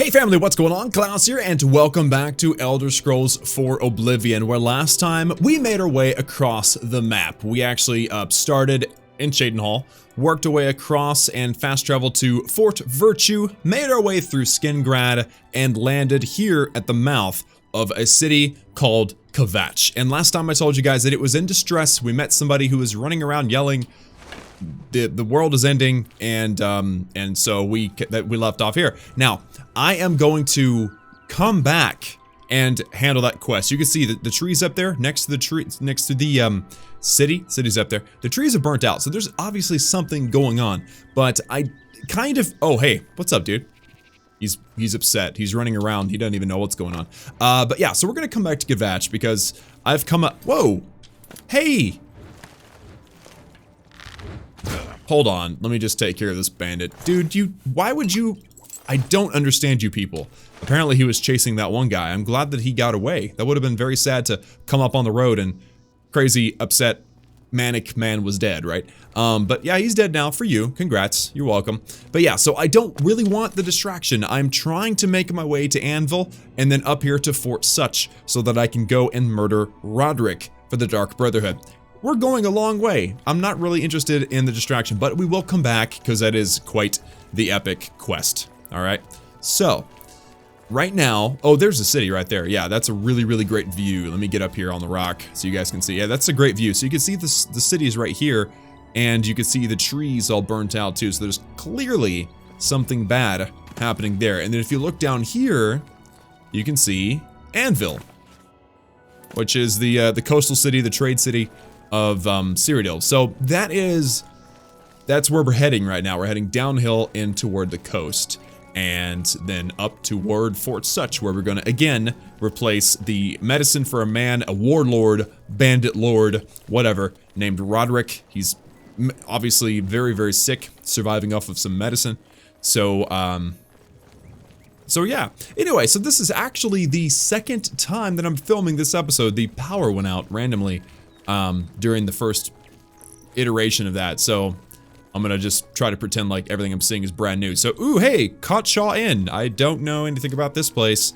Hey family, what's going on? Klaus here, and welcome back to Elder Scrolls 4 Oblivion, where last time we made our way across the map. We actually started in Cheydinhal, worked our way across and fast traveled to Fort Virtue, made our way through Skingrad, and landed here at the mouth of a city called Kvatch. And last time I told you guys that it was in distress. We met somebody who was running around yelling, the world is ending, and so we left off here. Now, I am going to come back and handle that quest. You can see the trees up there next to the city's up there. The trees are burnt out, so there's obviously something going on. But I kind of, oh hey, what's up, dude? He's upset. He's running around. He doesn't even know what's going on. But yeah, so we're gonna come back to Kvatch because I've come up. Whoa, hey. Hold on, let me just take care of this bandit. Dude, why would you? I don't understand you people. Apparently he was chasing that one guy. I'm glad that he got away. That would have been very sad to come up on the road and crazy, upset, manic man was dead, right? But yeah, he's dead now for you. Congrats, you're welcome. But yeah, so I don't really want the distraction. I'm trying to make my way to Anvil and then up here to Fort Sutch so that I can go and murder Roderick for the Dark Brotherhood. We're going a long way. I'm not really interested in the distraction, but we will come back because that is quite the epic quest. All right. So right now, oh, there's a city right there. Yeah, that's a really, really great view. Let me get up here on the rock so you guys can see. Yeah, that's a great view. So you can see the city is right here, and you can see the trees all burnt out too. So there's clearly something bad happening there. And then if you look down here, you can see Anvil, which is the coastal city, the trade city of Cyrodiil. So that's where we're heading right now. We're heading downhill in toward the coast and then up toward Fort Sutch, where we're going to again replace the medicine for a man, a warlord, bandit lord, whatever, named Roderick. He's obviously very, very sick, surviving off of some medicine. So yeah. Anyway, so this is actually the second time that I'm filming this episode. The power went out randomly during the first iteration of that, so I'm gonna just try to pretend like everything I'm seeing is brand new. So, ooh, hey, Shaw Inn. I don't know anything about this place.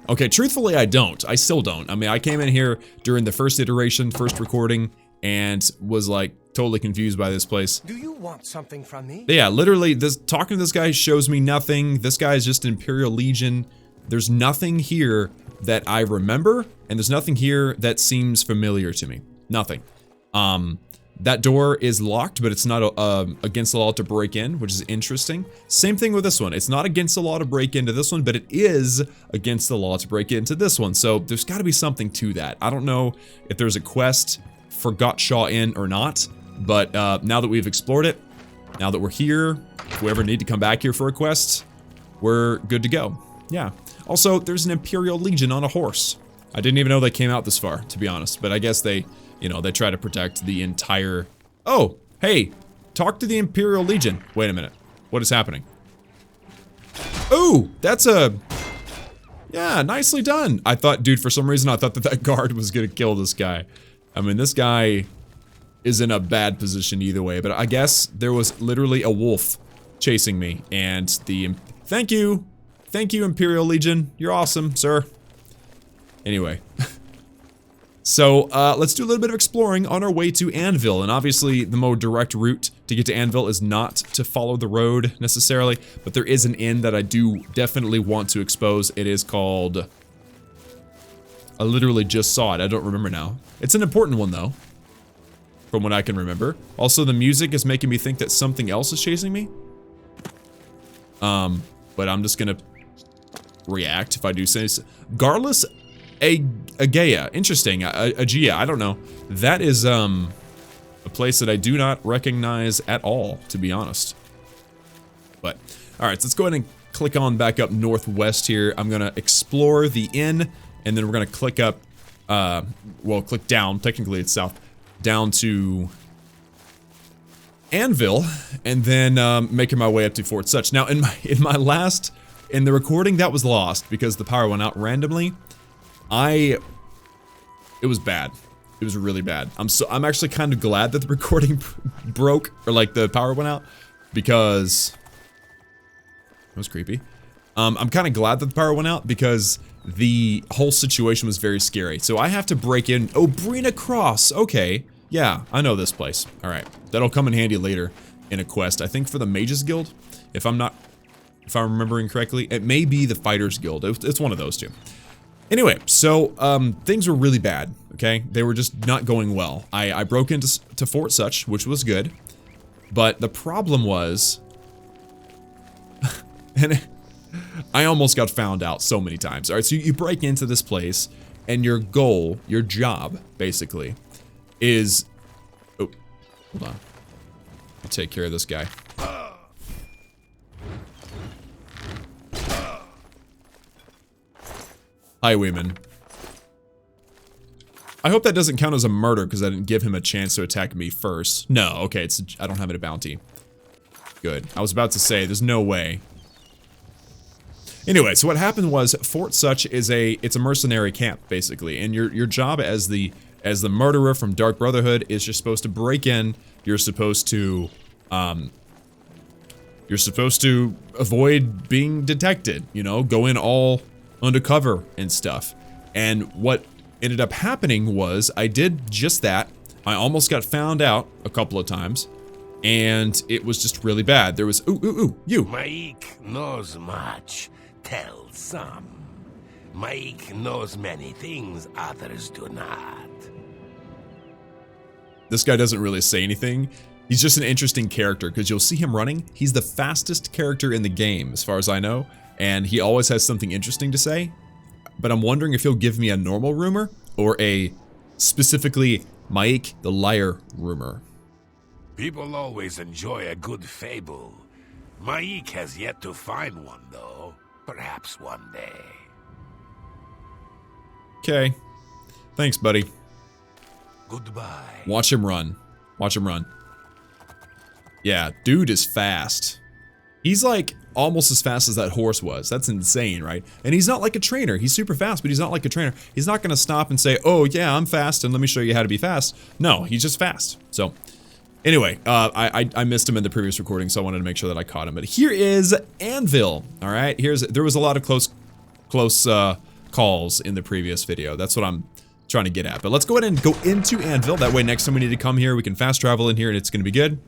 Okay, truthfully, I don't. I still don't. I mean, I came in here during the first iteration, first recording, and was like totally confused by this place. Do you want something from me? Yeah, literally, talking to this guy shows me nothing. This guy is just Imperial Legion. There's nothing here that I remember, and there's nothing here that seems familiar to me. Nothing. That door is locked, but it's not against the law to break in, which is interesting. Same thing with this one. It's not against the law to break into this one, but it is against the law to break into this one. So there's got to be something to that. I don't know if there's a quest for Shaw Inn or not, but now that we've explored it, now that we're here, if we ever need to come back here for a quest, we're good to go. Yeah. Also, there's an Imperial Legion on a horse. I didn't even know they came out this far, to be honest, but I guess they, you know, they try to protect the entire... Oh, hey, talk to the Imperial Legion. Wait a minute. What is happening? Ooh, that's a... Yeah, nicely done. I thought, dude, for some reason, I thought that guard was gonna kill this guy. I mean, this guy is in a bad position either way, but I guess there was literally a wolf chasing me, and the... Thank you, Imperial Legion. You're awesome, sir. Anyway. So, let's do a little bit of exploring on our way to Anvil, and obviously the more direct route to get to Anvil is not to follow the road necessarily, but there is an inn that I do definitely want to expose. It is called... I literally just saw it, I don't remember now. It's an important one though, from what I can remember. Also, the music is making me think that something else is chasing me. But I'm just gonna react if I do say so. Garlus Agea, interesting. Agea, I don't know. That is a place that I do not recognize at all, to be honest. But all right, so let's go ahead and click on back up northwest here. I'm gonna explore the inn, and then we're gonna click up. Well, click down. Technically, it's south, down to Anvil, and then making my way up to Fort Sutch. Now, in the recording, that was lost because the power went out randomly. It was bad. It was really bad. I'm actually kind of glad that the recording broke, or like the power went out, because it was creepy. I'm kind of glad that the power went out because the whole situation was very scary. So I have to break in. Oh, Brina Cross. Okay. Yeah, I know this place. All right. That'll come in handy later in a quest. I think for the Mages Guild, if I'm remembering correctly. It may be the Fighters Guild. It's one of those two. Anyway, so things were really bad, okay? They were just not going well. I broke into Fort Sutch, which was good. But the problem was... and I almost got found out so many times. Alright, so you break into this place, and your goal, your job, basically, is... Oh, hold on. I'll take care of this guy. Highwayman. I hope that doesn't count as a murder because I didn't give him a chance to attack me first. No, okay, I don't have it a bounty. Good. I was about to say, there's no way. Anyway, so what happened was Fort Sutch is it's a mercenary camp basically, and your job as the murderer from Dark Brotherhood is you're supposed to break in. You're supposed to avoid being detected. You know, go in all undercover and stuff. And what ended up happening was I did just that. I almost got found out a couple of times, and it was just really bad. There was you. Maik knows much. Tell some. Maik knows many things others do not. This guy doesn't really say anything. He's just an interesting character because you'll see him running. He's the fastest character in the game as far as I know, and he always has something interesting to say. But I'm wondering if he'll give me a normal rumor or a specifically Maik the Liar rumor. People always enjoy a good fable. Maik has yet to find one though. Perhaps one day. Okay. Thanks, buddy. Goodbye. Watch him run. Watch him run. Yeah, dude is fast. He's like almost as fast as that horse was. That's insane, right? And he's not like a trainer. He's super fast, but he's not like a trainer. He's not going to stop and say, oh yeah, I'm fast and let me show you how to be fast. No, he's just fast. So anyway, I missed him in the previous recording, so I wanted to make sure that I caught him. But here is Anvil. All right, there was a lot of close calls in the previous video. That's what I'm trying to get at. But let's go ahead and go into Anvil. That way next time we need to come here, we can fast travel in here and it's going to be good.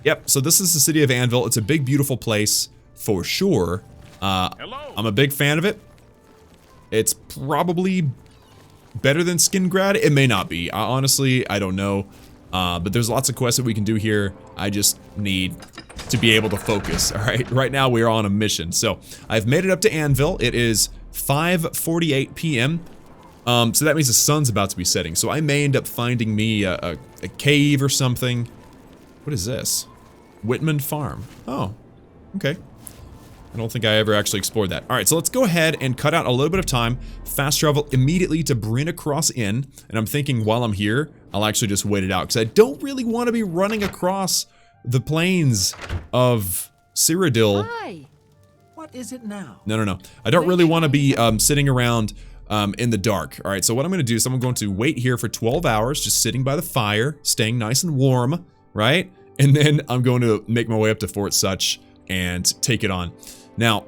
Yep, so this is the city of Anvil. It's a big, beautiful place for sure. Hello. I'm a big fan of it. It's probably better than Skingrad. It may not be. Honestly, I don't know. But there's lots of quests that we can do here. I just need to be able to focus, all right? Right now, we are on a mission. So, I've made it up to Anvil. It is 5:48 p.m. So that means the sun's about to be setting. So I may end up finding me a cave or something. What is this? Whitman Farm. Oh, okay. I don't think I ever actually explored that. All right, so let's go ahead and cut out a little bit of time, fast travel immediately to Brina Cross Inn, and I'm thinking while I'm here, I'll actually just wait it out, because I don't really want to be running across the plains of Cyrodiil. Hi. What is it now? No. I don't really want to be sitting around in the dark. All right, so what I'm going to do is I'm going to wait here for 12 hours, just sitting by the fire, staying nice and warm, right? And then I'm going to make my way up to Fort Sutch and take it on. Now,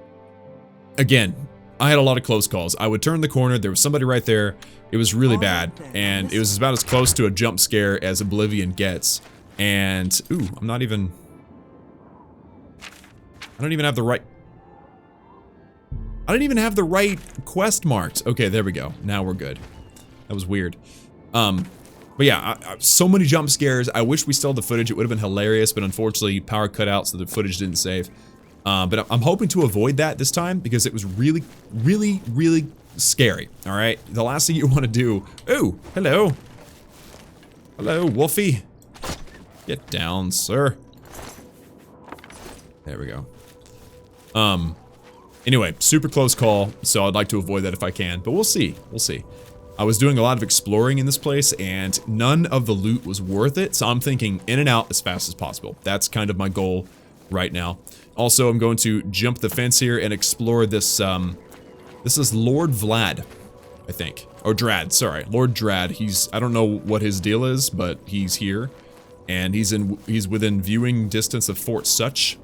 again, I had a lot of close calls. I would turn the corner, there was somebody right there. It was really bad, and it was about as close to a jump scare as Oblivion gets. And, ooh, I don't even have the right... I didn't even have the right quest marked. Okay, there we go. Now we're good. That was weird. But yeah, so many jump scares. I wish we still had the footage. It would have been hilarious, but unfortunately, power cut out, so the footage didn't save. But I'm hoping to avoid that this time because it was really, really, really scary. All right, the last thing you want to do. Oh, hello, hello, Wolfie. Get down, sir. There we go. Anyway, super close call, so I'd like to avoid that if I can, but we'll see. We'll see. I was doing a lot of exploring in this place, and none of the loot was worth it, so I'm thinking in and out as fast as possible. That's kind of my goal right now. Also, I'm going to jump the fence here and explore this, this is Lord Vlad, I think. Or Drad, sorry. Lord Drad. I don't know what his deal is, but he's here. And he's within viewing distance of Fort Sutch,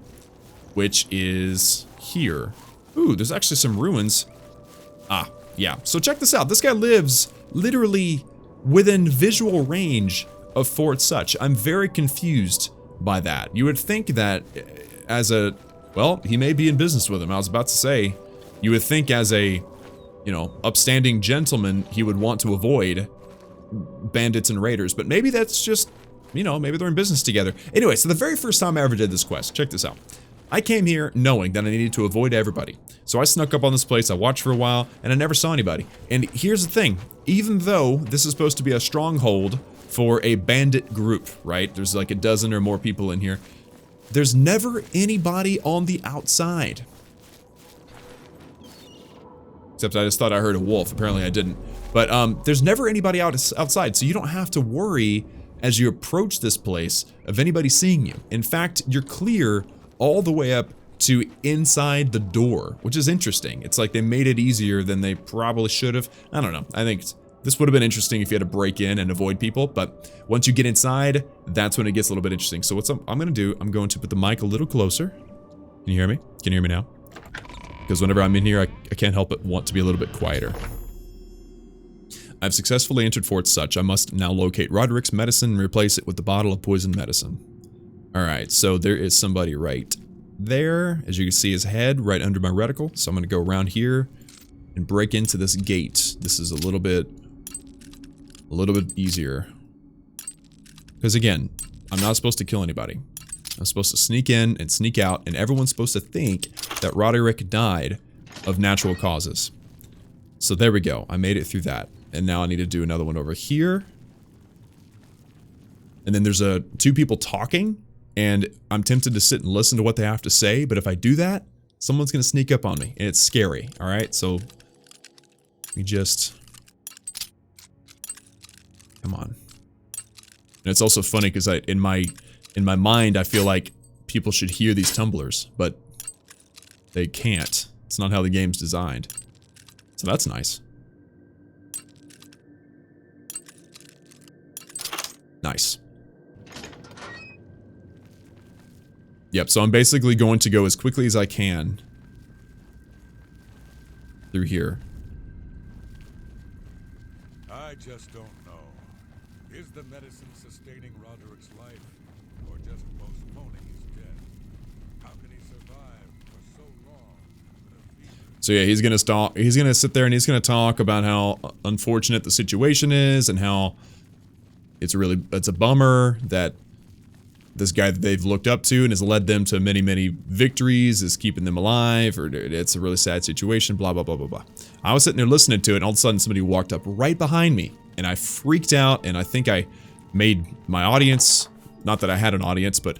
which is here. Ooh, there's actually some ruins. Ah, yeah. So check this out. This guy lives literally within visual range of Fort Sutch. I'm very confused by that. You would think that as a... Well, he may be in business with him. I was about to say, you would think as a, you know, upstanding gentleman, he would want to avoid bandits and raiders. But maybe that's just, you know, maybe they're in business together. Anyway, so the very first time I ever did this quest, check this out. I came here knowing that I needed to avoid everybody. So I snuck up on this place, I watched for a while, and I never saw anybody. And here's the thing, even though this is supposed to be a stronghold for a bandit group, right? There's like a dozen or more people in here. There's never anybody on the outside. Except I just thought I heard a wolf, apparently I didn't. But there's never anybody outside, so you don't have to worry as you approach this place of anybody seeing you. In fact, you're clear all the way up to inside the door, which is interesting. It's like they made it easier than they probably should have. I don't know. I think this would have been interesting if you had to break in and avoid people, but once you get inside, that's when it gets a little bit interesting. So what I'm going to do, I'm going to put the mic a little closer. Can you hear me? Can you hear me now? Because whenever I'm in here, I can't help but want to be a little bit quieter. I've successfully entered Fort Sutch. I must now locate Roderick's medicine and replace it with the bottle of poison medicine. Alright, so there is somebody right there. As you can see, his head right under my reticle. So I'm going to go around here and break into this gate. This is a little bit easier. Because again, I'm not supposed to kill anybody. I'm supposed to sneak in and sneak out, and everyone's supposed to think that Roderick died of natural causes. So there we go. I made it through that. And now I need to do another one over here. And then there's two people talking, and I'm tempted to sit and listen to what they have to say, but if I do that, someone's gonna sneak up on me, and it's scary, alright? So, we just... Come on. And it's also funny, because in my mind, I feel like people should hear these tumblers, but they can't. It's not how the game's designed. So that's nice. Nice. Yep, so I'm basically going to go as quickly as I can through here. I just don't know. Is the medicine sustaining Roderick's life, or just postponing his death? How can he survive for so long with a fever? So yeah, he's gonna sit there and he's gonna talk about how unfortunate the situation is and how it's a bummer that this guy that they've looked up to and has led them to many, many victories is keeping them alive, or it's a really sad situation, blah, blah, blah, blah, blah. I was sitting there listening to it, and all of a sudden somebody walked up right behind me, and I freaked out, and I think I made my audience, not that I had an audience, but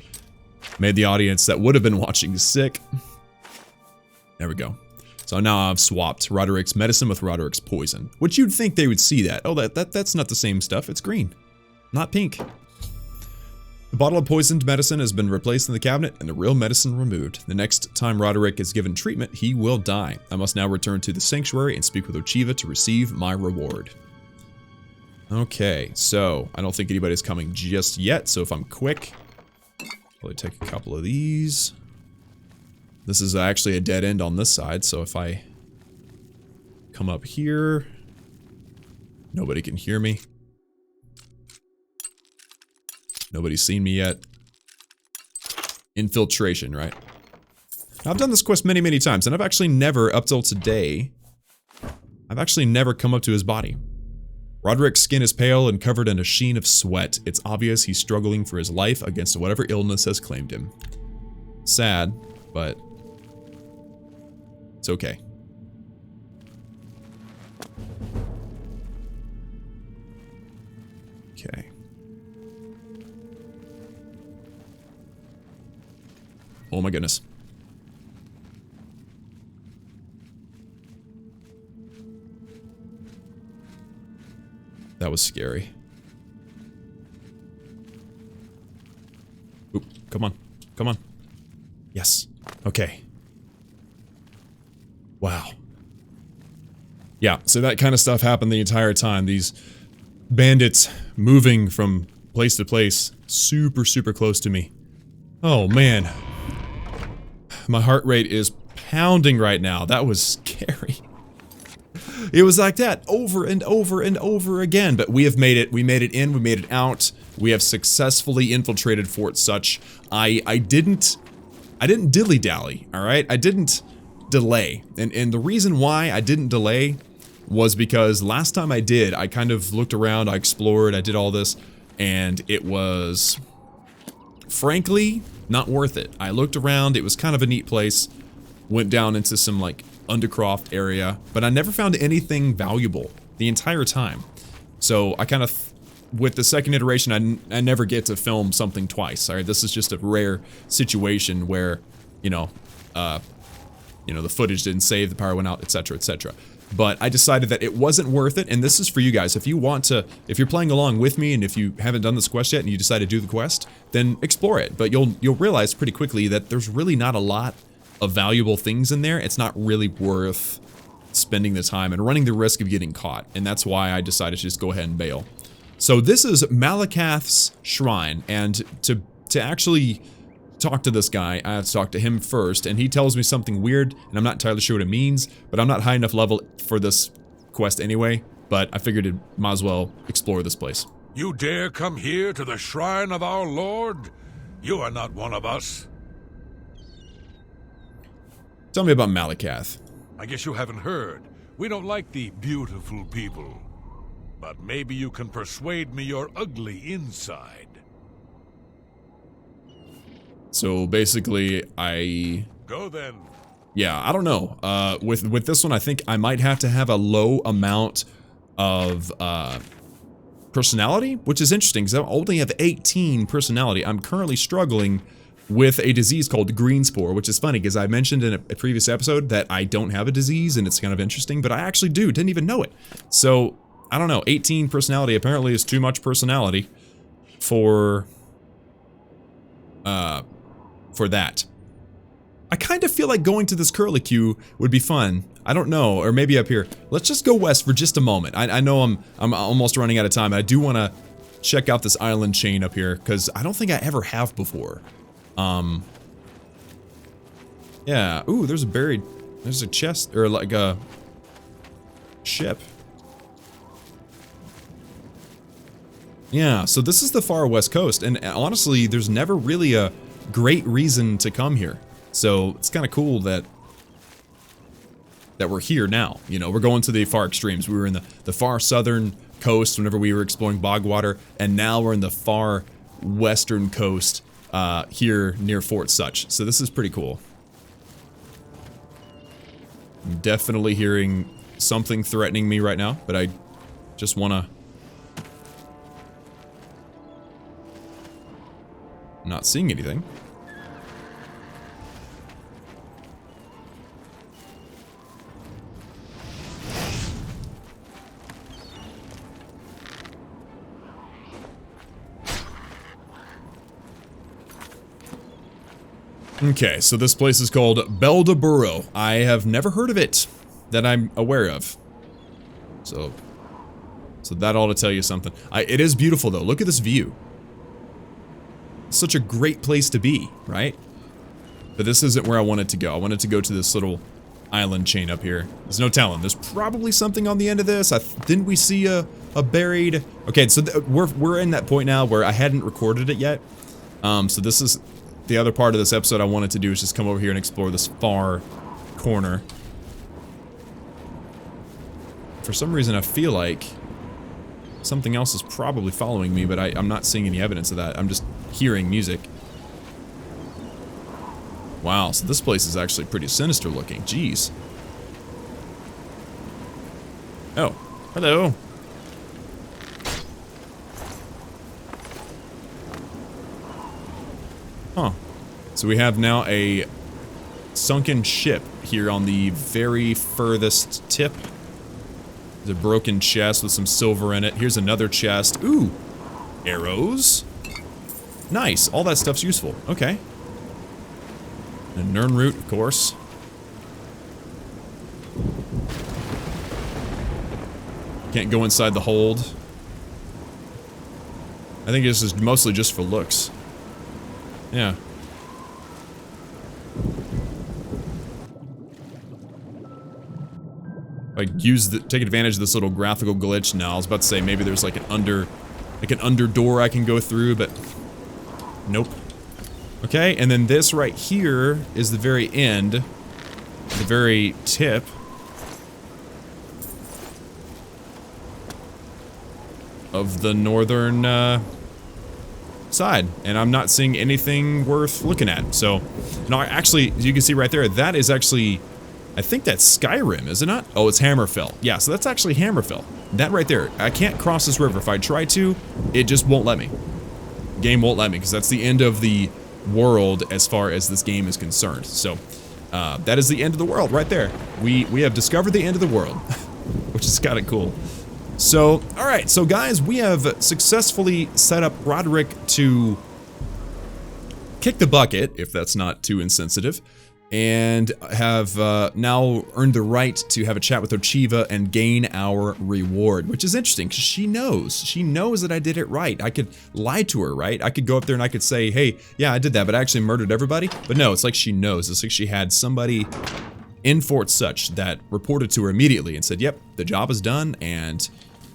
made the audience that would have been watching sick. There we go. So now I've swapped Roderick's medicine with Roderick's poison, which you'd think they would see that. Oh, that's not the same stuff, it's green, not pink. The bottle of poisoned medicine has been replaced in the cabinet and the real medicine removed. The next time Roderick is given treatment, he will die. I must now return to the sanctuary and speak with Ochiva to receive my reward. Okay, so I don't think anybody's coming just yet, so if I'm quick, probably take a couple of these. This is actually a dead end on this side, so if I come up here, nobody can hear me. Nobody's seen me yet. Infiltration, right? Now, I've done this quest many, many times, and I've actually never, up till today, I've actually never come up to his body. Roderick's skin is pale and covered in a sheen of sweat. It's obvious he's struggling for his life against whatever illness has claimed him. Sad, but it's okay. Okay. Oh my goodness. That was scary. Oop, come on. Come on. Yes. Okay. Wow. Yeah, so that kind of stuff happened the entire time. These bandits moving from place to place, super, super close to me. Oh man. My heart rate is pounding right now. That was scary. It was like that over and over and over again, but we have made it. We made it in, we made it out. We have successfully infiltrated Fort Sutch. I didn't dilly-dally, all right? I didn't delay. And the reason why I didn't delay was because last time I did, I kind of looked around, I explored, I did all this, and it was, frankly, not worth it. I looked around, it was kind of a neat place, went down into some, like, undercroft area, but I never found anything valuable the entire time. So I kind of, with the second iteration, I never get to film something twice. All right, this is just a rare situation where, you know, the footage didn't save, the power went out, etc., etc. But I decided that it wasn't worth it, and this is for you guys. If you want to, if you're playing along with me, and if you haven't done this quest yet, and you decide to do the quest, then explore it. But you'll realize pretty quickly that there's really not a lot of valuable things in there. It's not really worth spending the time and running the risk of getting caught, and that's why I decided to just go ahead and bail. So this is Malakath's shrine, and to actually talk to this guy, I have to talk to him first, and he tells me something weird, and I'm not entirely sure what it means, but I'm not high enough level for this quest anyway, but I figured it might as well explore this place. You dare come here to the shrine of our Lord? You are not one of us. Tell me about Malakath. I guess you haven't heard. We don't like the beautiful people. But maybe you can persuade me you're ugly inside. So basically, Go then. yeah, I don't know. With this one, I think I might have to have a low amount of personality, which is interesting because I only have 18 personality. I'm currently struggling with a disease called green spore, which is funny because I mentioned in a previous episode that I don't have a disease, and it's kind of interesting, but I actually do. Didn't even know it. So I don't know. 18 personality apparently is too much personality for that. I kind of feel like going to this curlicue would be fun. I don't know, or maybe up here. Let's just go west for just a moment. I know I'm almost running out of time. I do want to check out this island chain up here because I don't think I ever have before. Yeah. Ooh, there's a chest, or like a ship. Yeah, so this is the far west coast, and honestly, there's never really a great reason to come here. So it's kind of cool that we're here now. You know, we're going to the far extremes. We were in the far southern coast whenever we were exploring Bogwater, and now we're in the far western coast here near Fort Sutch. So this is pretty cool. I'm definitely hearing something threatening me right now, but I just want to... I'm not seeing anything. Okay, so this place is called Beldeburo. I have never heard of it that I'm aware of. So that ought to tell you something. It is beautiful though. Look at this view. Such a great place to be, right? But this isn't where I wanted to go. I wanted to go to this little island chain up here. There's no telling. There's probably something on the end of this. Didn't we see a buried... Okay, so we're in that point now where I hadn't recorded it yet. So this is the other part of this episode I wanted to do is just come over here and explore this far corner. For some reason, I feel like something else is probably following me, but I'm not seeing any evidence of that. I'm just hearing music. Wow, so this place is actually pretty sinister looking. Jeez. Oh, hello. Huh. So we have now a sunken ship here on the very furthest tip. There's a broken chest with some silver in it. Here's another chest. Ooh! Arrows. Nice. All that stuff's useful. Okay. And Nern root, of course. Can't go inside the hold. I think this is mostly just for looks. Yeah. Like take advantage of this little graphical glitch. No, I was about to say maybe there's like an under door I can go through, but nope. Okay, and then this right here is the very end, the very tip. Of the northern side, and I'm not seeing anything worth looking at. So, no, actually, as you can see right there, that is actually, I think that's Skyrim, is it not? Oh, it's Hammerfell. Yeah, so that's actually Hammerfell. That right there. I can't cross this river. If I try to, it just won't let me. Game won't let me, because that's the end of the world as far as this game is concerned. So, that is the end of the world right there. We have discovered the end of the world, which is kind of cool. So, alright, so guys, we have successfully set up Roderick to kick the bucket, if that's not too insensitive, and have now earned the right to have a chat with Ochiva and gain our reward, which is interesting, because she knows that I did it right. I could lie to her, right? I could go up there and I could say, hey, yeah, I did that, but I actually murdered everybody. But no, it's like she knows. It's like she had somebody in Fort Sutch that reported to her immediately and said, yep, the job is done, and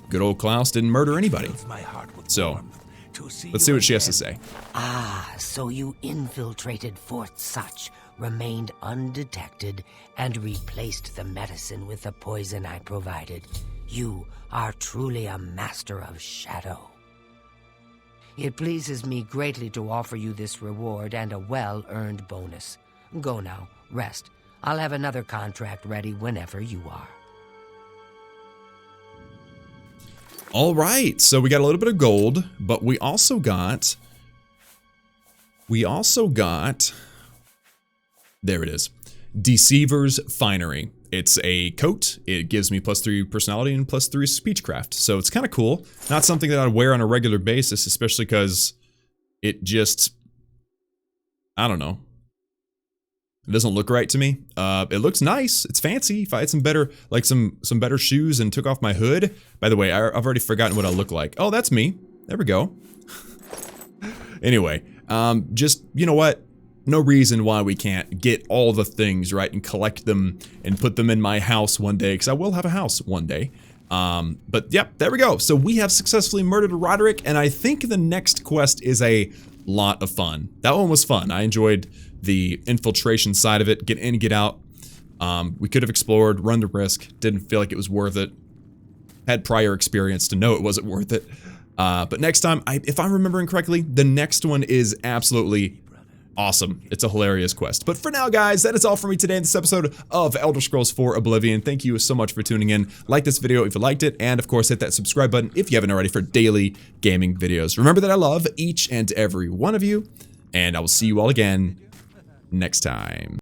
good old Klaus didn't murder anybody. So, let's see what she has to say. Ah, so you infiltrated Fort Sutch, remained undetected, and replaced the medicine with the poison I provided. You are truly a master of shadow. It pleases me greatly to offer you this reward and a well-earned bonus. Go now, rest. I'll have another contract ready whenever you are. All right, so we got a little bit of gold, but we also got, there it is, Deceiver's Finery. It's a coat. It gives me +3 personality and +3 speechcraft, so it's kind of cool. Not something that I'd wear on a regular basis, especially because it just, I don't know. It doesn't look right to me. It looks nice. It's fancy. If I had some better, like some better shoes and took off my hood. By the way, I've already forgotten what I look like. Oh, that's me. There we go. Anyway, just, you know what? No reason why we can't get all the things, right, and collect them and put them in my house one day, because I will have a house one day. But yep, there we go. So we have successfully murdered Roderick, and I think the next quest is a lot of fun. That one was fun. I enjoyed the infiltration side of it, get in, get out. We could have explored, run the risk, didn't feel like it was worth it. Had prior experience to know it wasn't worth it. But next time, if I'm remembering correctly, the next one is absolutely awesome. It's a hilarious quest. But for now, guys, that is all for me today in this episode of Elder Scrolls 4 Oblivion. Thank you so much for tuning in. Like this video if you liked it, and of course, hit that subscribe button if you haven't already for daily gaming videos. Remember that I love each and every one of you, and I will see you all again next time.